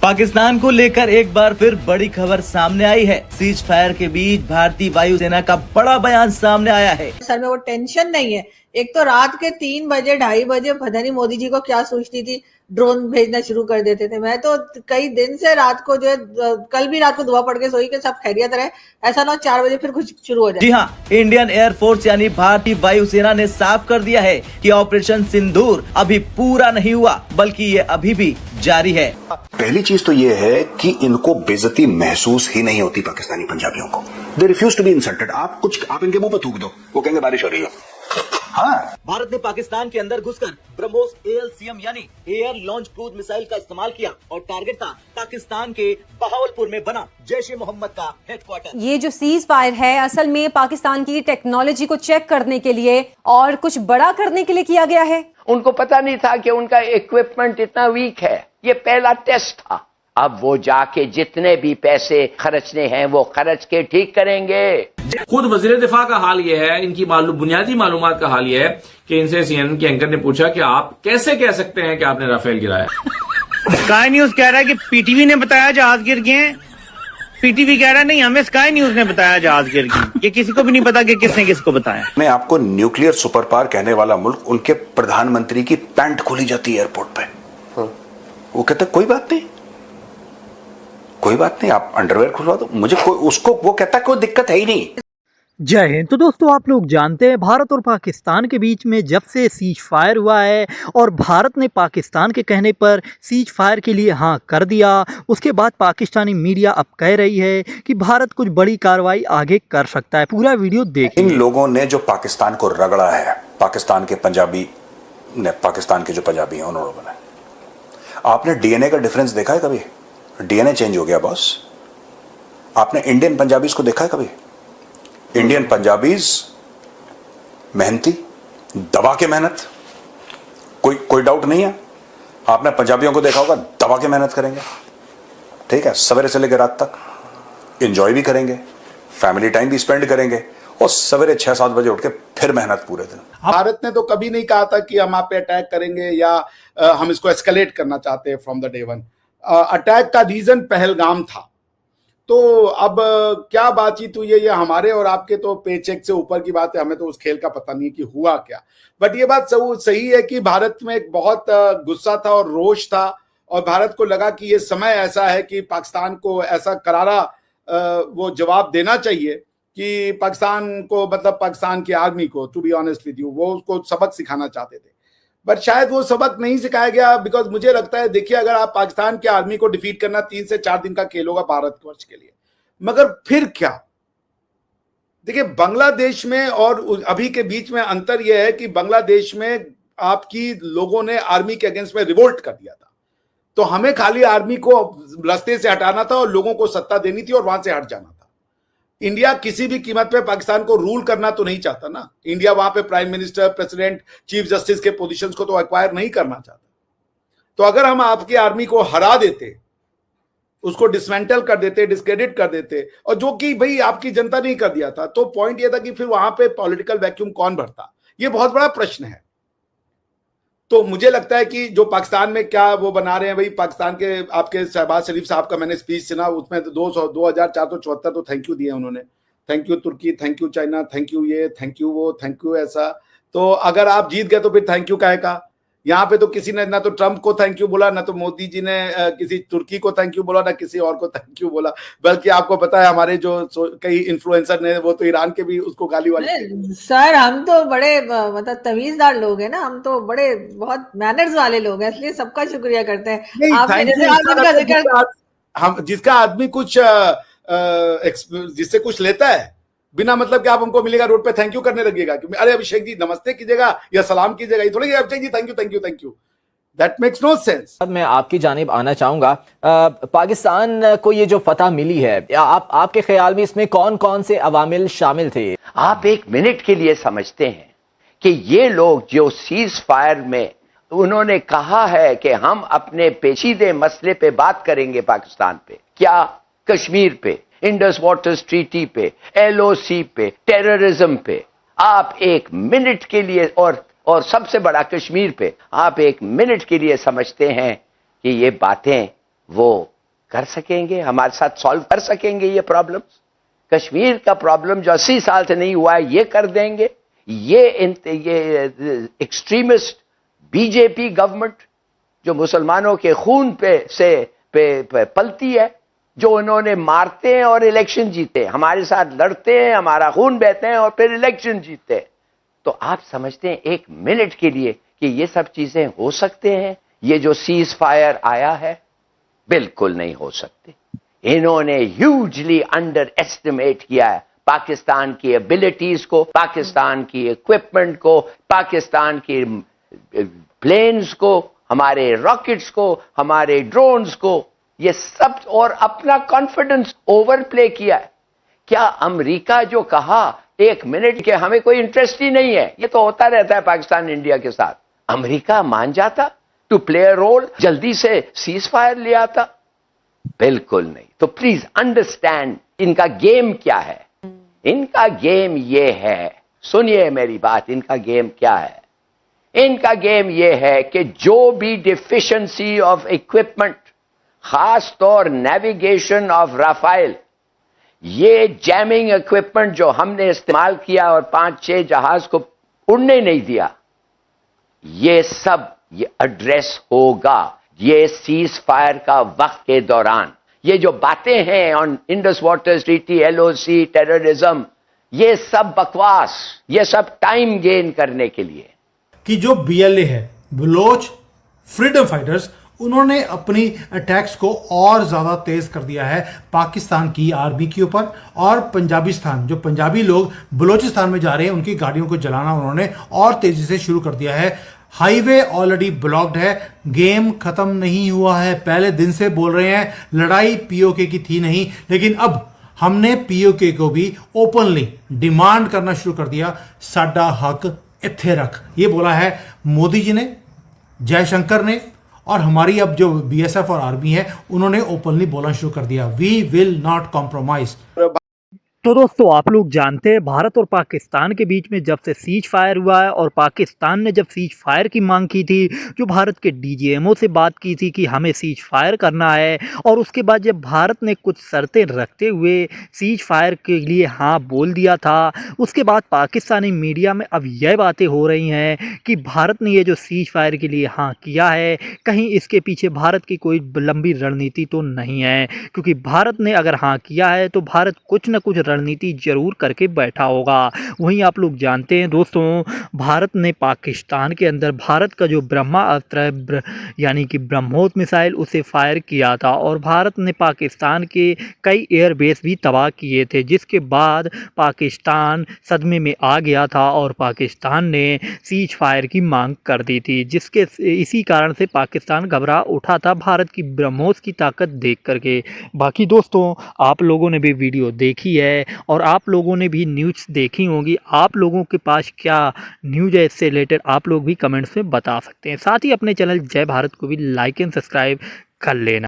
पाकिस्तान को लेकर एक बार फिर बड़ी खबर सामने आई है। सीज फायर के बीच भारतीय वायुसेना का बड़ा बयान सामने आया है। सर में वो टेंशन नहीं है। एक तो रात के 3 बजे 2:30 बजे पता नहीं मोदी जी को क्या सोचती थी, ड्रोन भेजना शुरू कर देते थे। मैं तो कई दिन से रात को जो है, कल भी रात को दुआ पढ़ के सोई कि सब खैरियत रहे, ऐसा ना 4 बजे फिर कुछ शुरू हो जाए। जी हाँ, इंडियन एयरफोर्स यानी भारतीय वायुसेना ने साफ कर दिया है कि ऑपरेशन सिंदूर अभी पूरा नहीं हुआ, बल्कि ये अभी भी जारी है। पहली चीज तो ये है कि इनको बेइज्जती महसूस ही नहीं होती पाकिस्तानी पंजाबियों को। They refuse to be insulted. आप इनके मुंह पर थूक दो, वो कहेंगे बारिश हो रही है। हाँ, भारत ने पाकिस्तान के अंदर घुसकर ब्रह्मोस ALCM यानी एयर लॉन्च क्रूज मिसाइल का इस्तेमाल किया और टारगेट था पाकिस्तान के बहावलपुर में बना जैश-ए-मोहम्मद का हेडक्वार्टर। ये जो सीज फायर है असल में पाकिस्तान की टेक्नोलॉजी को चेक करने के लिए और कुछ बड़ा करने के लिए किया गया है। उनको पता नहीं था कि उनका इक्विपमेंट इतना वीक है। ये पहला टेस्ट था। अब वो जाके जितने भी पैसे खर्चने हैं वो खर्च के ठीक करेंगे। खुद वजीर दिफा का हाल यह है, इनकी बुनियादी मालूमात का हाल यह है कि इनसे CNN के एंकर ने पूछा कि आप कैसे कह सकते हैं कि आपने राफेल गिराया। स्काई न्यूज कह रहा है कि PTV ने बताया जहाज गिर गए। PTV कह रहा है नहीं, हमें स्काई न्यूज ने बताया जहाज गिर गए। ये किसी को भी नहीं पता कि किसने किसको बताया। मैं आपको न्यूक्लियर सुपर पावर कहने वाला मुल्क, उनके प्रधानमंत्री की पैंट खोली जाती है एयरपोर्ट पे। वो कहता कोई बात नहीं, कोई बात नहीं, आप अंडरवेयर खुलवा दो मुझे, कोई उसको वो कहता कोई दिक्कत है ही नहीं। जय हिंद। तो दोस्तों, आप लोग जानते हैं भारत और पाकिस्तान के बीच में जब से सीज फायर हुआ है और भारत ने पाकिस्तान के कहने पर सीज फायर के लिए हाँ कर दिया, उसके बाद पाकिस्तानी मीडिया अब कह रही है कि भारत कुछ बड़ी कार्रवाई आगे कर सकता है। पूरा वीडियो देखिए। इन लोगों ने जो पाकिस्तान को रगड़ा है, पाकिस्तान के पंजाबी ने, पाकिस्तान के जो पंजाबी हैं उन्होंने बनाया। आपने DNA का डिफरेंस देखा है कभी? DNA चेंज हो गया बॉस। आपने इंडियन पंजाबीज को देखा है कभी? इंडियन पंजाबीज मेहनती, दबा के मेहनत, कोई डाउट नहीं है। आपने पंजाबियों को देखा होगा, दबा के मेहनत करेंगे, ठीक है, सवेरे से लेकर रात तक एंजॉय भी करेंगे, फैमिली टाइम भी स्पेंड करेंगे और सवेरे 6-7 बजे उठ के फिर मेहनत पूरे दिन। भारत ने तो कभी नहीं कहा था कि हम आप पे अटैक करेंगे या हम इसको एस्केलेट करना चाहते हैं from the day one. Attack का रीजन पहलगाम था। तो अब क्या बातचीत हुई है, ये हमारे और आपके तो पेचेक से ऊपर की बात है, हमें तो उस खेल का पता नहीं है कि हुआ क्या। बट ये बात सही है कि भारत में एक बहुत गुस्सा था और रोष था और भारत को लगा कि ये समय ऐसा है कि पाकिस्तान को ऐसा करारा वो जवाब देना चाहिए कि पाकिस्तान को, मतलब पाकिस्तान की आर्मी को, to be honest with you, वो उसको सबक सिखाना चाहते थे। बट शायद वो सबक नहीं सिखाया गया, बिकॉज मुझे लगता है, देखिए, अगर आप पाकिस्तान की आर्मी को डिफीट करना 3 से 4 दिन का खेल होगा भारतवर्ष के लिए, मगर फिर क्या? देखिए, बांग्लादेश में और अभी के बीच में अंतर यह है कि बांग्लादेश में आपकी लोगों ने आर्मी के अगेंस्ट में रिवोल्ट कर दिया था, तो हमें खाली आर्मी को रास्ते से हटाना था और लोगों को सत्ता देनी थी और वहां से हट जाना था। इंडिया किसी भी कीमत पे पाकिस्तान को रूल करना तो नहीं चाहता ना। इंडिया वहां पे prime minister, president, chief justice के पोजीशंस को तो एक्वायर नहीं करना चाहता। तो अगर हम आपकी आर्मी को हरा देते, उसको डिसमेंटल कर देते, डिस्क्रेडिट कर देते, और जो कि भाई आपकी जनता ने कर दिया था, तो पॉइंट यह था कि फिर वहां पे पॉलिटिकल वैक्यूम कौन भरता? ये बहुत बड़ा प्रश्न है। तो मुझे लगता है कि जो पाकिस्तान में क्या वो बना रहे हैं, भाई पाकिस्तान के आपके शहबाज शरीफ साहब का मैंने स्पीच सुना, उसमें तो 2474 तो थैंक यू दिए उन्होंने। थैंक यू तुर्की, thank you China, thank you ये, थैंक यू वो, थैंक यू ऐसा। तो अगर आप जीत गए तो फिर थैंक यू काहे का? यहाँ पे तो किसी ने ना तो ट्रंप को थैंक यू बोला, ना तो मोदी जी ने किसी तुर्की को थैंक यू बोला, ना किसी और को थैंक यू बोला। बल्कि आपको पता है हमारे जो कई इन्फ्लुएंसर ने वो तो ईरान के भी उसको गाली वाली। सर, हम तो बड़े मतलब तमीजदार लोग हैं ना, हम तो बड़े बहुत मैनर्स वाले लोग हैं, इसलिए सबका शुक्रिया करते हैं। आपने जैसे हम जिसका आदमी कुछ जिससे कुछ लेता है बिना मतलब कि आप हमको मिलेगा रोड पे थैंक यू करने लगेगा कि अरे अभिषेक जी नमस्ते कीजिएगा या सलाम कीजिएगा, ये थोड़ी Abhishek ji thank you thank you thank you. That makes no sense. मैं आपकी जानिब आना चाहूंगा। पाकिस्तान को ये जो फतह मिली है, आपके ख्याल में इसमें कौन कौन से अवामिल शामिल थे? आप एक मिनट के लिए समझते हैं कि ये लोग जो सीज फायर में उन्होंने कहा है कि हम अपने पेचीदे मसले पे बात करेंगे, पाकिस्तान पे, क्या कश्मीर पे, इंडस वाटर्स ट्रीटी पे, LOC पे, टेररिज्म पे, आप एक मिनट के लिए और सबसे बड़ा कश्मीर पे, आप एक मिनट के लिए समझते हैं कि ये बातें वो कर सकेंगे, हमारे साथ सॉल्व कर सकेंगे ये प्रॉब्लम्स। कश्मीर का प्रॉब्लम जो 80 साल से नहीं हुआ है ये कर देंगे। ये एक्सट्रीमिस्ट बीजेपी गवर्नमेंट जो मुसलमानों के खून पे पलती है, जो उन्होंने मारते हैं और इलेक्शन जीते, हमारे साथ लड़ते हैं, हमारा खून बहते हैं और फिर इलेक्शन जीते हैं। तो आप समझते हैं एक मिनट के लिए कि ये सब चीजें हो सकते हैं? ये जो सीज फायर आया है, बिल्कुल नहीं हो सकते। इन्होंने ह्यूजली अंडर एस्टिमेट किया है पाकिस्तान की एबिलिटीज को, पाकिस्तान की इक्विपमेंट को, पाकिस्तान की प्लेन्स को, हमारे रॉकेट्स को, हमारे ड्रोन्स को, ये सब, और अपना कॉन्फिडेंस ओवरप्ले किया है। क्या अमेरिका जो कहा एक मिनट के हमें कोई इंटरेस्ट ही नहीं है, ये तो होता रहता है पाकिस्तान इंडिया के साथ, अमेरिका मान जाता टू प्ले अ रोल, जल्दी से सीज फायर ले आता? बिल्कुल नहीं। तो प्लीज अंडरस्टैंड इनका गेम क्या है। इनका गेम ये है, सुनिए मेरी बात, इनका गेम क्या है? इनका गेम ये है कि जो भी डिफिशिएंसी ऑफ इक्विपमेंट, खास तौर नेविगेशन ऑफ राफेल, ये जैमिंग इक्विपमेंट जो हमने इस्तेमाल किया और 5-6 जहाज को उड़ने नहीं दिया, ये सब ये एड्रेस होगा ये सीज फायर का वक्त के दौरान। ये जो बातें हैं on Indus water treaty, LOC, terrorism, ये सब बकवास, ये सब टाइम गेन करने के लिए। कि जो बीएलए है, बलोच फ्रीडम फाइटर्स, उन्होंने अपनी अटैक्स को और ज्यादा तेज कर दिया है पाकिस्तान की आर्मी के ऊपर, और पंजाबिस्तान, जो पंजाबी लोग बलोचिस्तान में जा रहे हैं, उनकी गाड़ियों को जलाना उन्होंने और तेजी से शुरू कर दिया है। हाईवे ऑलरेडी ब्लॉक्ड है, गेम खत्म नहीं हुआ है। पहले दिन से बोल रहे हैं लड़ाई पीओके की थी नहीं, लेकिन अब हमने पीओके को भी ओपनली डिमांड करना शुरू कर दिया, साडा हक इत्थे रख। ये बोला है मोदी जी ने, जयशंकर ने, और हमारी अब जो बीएसएफ और आर्मी है उन्होंने ओपनली बोलना शुरू कर दिया, वी विल नॉट कॉम्प्रोमाइज। तो दोस्तों आप लोग जानते हैं भारत और पाकिस्तान के बीच में जब से सीज फायर हुआ है और पाकिस्तान ने जब सीज फायर की मांग की थी, जो भारत के डीजीएमओ से बात की थी कि हमें सीज फायर करना है, और उसके बाद जब भारत ने कुछ शर्तें रखते हुए सीज फायर के लिए हाँ बोल दिया था, उसके बाद पाकिस्तानी मीडिया में अब यह बातें हो रही हैं कि भारत ने ये जो सीज फायर के लिए हाँ किया है, कहीं इसके पीछे भारत की कोई लंबी रणनीति तो नहीं है, क्योंकि भारत ने अगर हाँ किया है तो भारत कुछ न कुछ रणनीति जरूर करके बैठा होगा। वहीं आप लोग जानते हैं दोस्तों, भारत ने पाकिस्तान के अंदर भारत का जो ब्रह्मास्त्र है, यानी कि ब्रह्मोस मिसाइल, उसे फायर किया था, और भारत ने पाकिस्तान के कई एयरबेस भी तबाह किए थे, जिसके बाद पाकिस्तान सदमे में आ गया था और पाकिस्तान ने सीज फायर की मांग कर दी थी, जिसके इसी कारण से पाकिस्तान घबरा उठा था भारत की ब्रह्मोस की ताकत देख करके। बाकी दोस्तों आप लोगों ने भी वीडियो देखी है और आप लोगों ने भी न्यूज़ देखी होंगी, आप लोगों के पास क्या न्यूज़ है इससे रिलेटेड आप लोग भी कमेंट्स में बता सकते हैं। साथ ही अपने चैनल जय भारत को भी लाइक एंड सब्सक्राइब कर लेना।